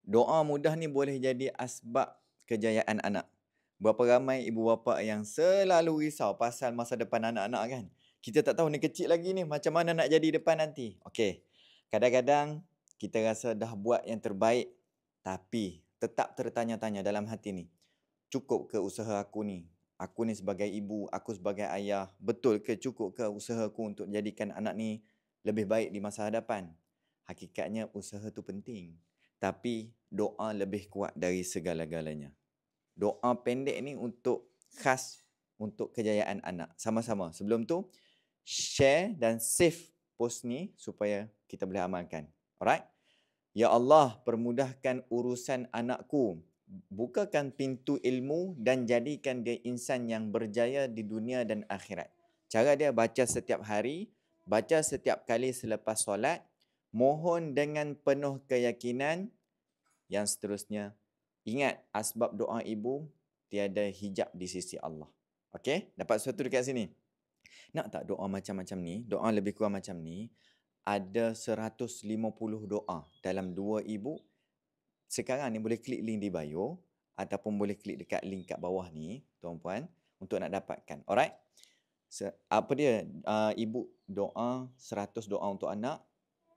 Doa mudah ni boleh jadi asbab kejayaan anak. Berapa ramai ibu bapa yang selalu risau pasal masa depan anak-anak kan. Kita tak tahu ni kecil lagi ni macam mana nak jadi depan nanti. Okey. Kadang-kadang kita rasa dah buat yang terbaik tapi tetap tertanya-tanya dalam hati ni. Cukup ke usaha aku ni? Aku ni sebagai ibu, aku sebagai ayah, betul ke cukup ke usahaku untuk jadikan anak ni lebih baik di masa hadapan? Hakikatnya usaha tu penting. Tapi doa lebih kuat dari segala-galanya. Doa pendek ni untuk khas untuk kejayaan anak. Sama-sama. Sebelum tu, share dan save post ni supaya kita boleh amalkan. Alright? Ya Allah, permudahkan urusan anakku. Bukakan pintu ilmu dan jadikan dia insan yang berjaya di dunia dan akhirat. Cara dia baca setiap hari, baca setiap kali selepas solat, mohon dengan penuh keyakinan. Yang seterusnya, ingat asbab doa ibu tiada hijab di sisi Allah. Okey? Dapat sesuatu dekat sini? Nak tak doa macam-macam ni? Doa lebih kurang macam ni. Ada 150 doa dalam dua ibu. Sekarang ni boleh klik link di bio ataupun boleh klik dekat link kat bawah ni, tuan-puan, untuk nak dapatkan. Alright? Apa dia? Ibu doa 100 doa untuk anak.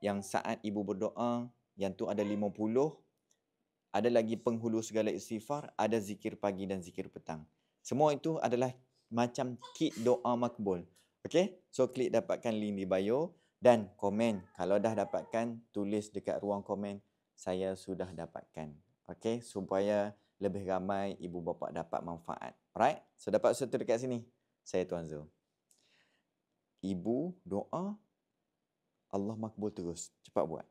Yang saat ibu berdoa, yang tu ada 50. Ada lagi penghulu segala istighfar, ada zikir pagi dan zikir petang. Semua itu adalah macam kit doa makbul. Okey? So klik dapatkan link di bio dan komen. Kalau dah dapatkan, tulis dekat ruang komen, saya sudah dapatkan. Okey? Supaya lebih ramai ibu bapa dapat manfaat. Alright? So dapat sesuatu dekat sini. Saya Tuan Zul. Ibu doa, Allah makbul terus. Cepat buat.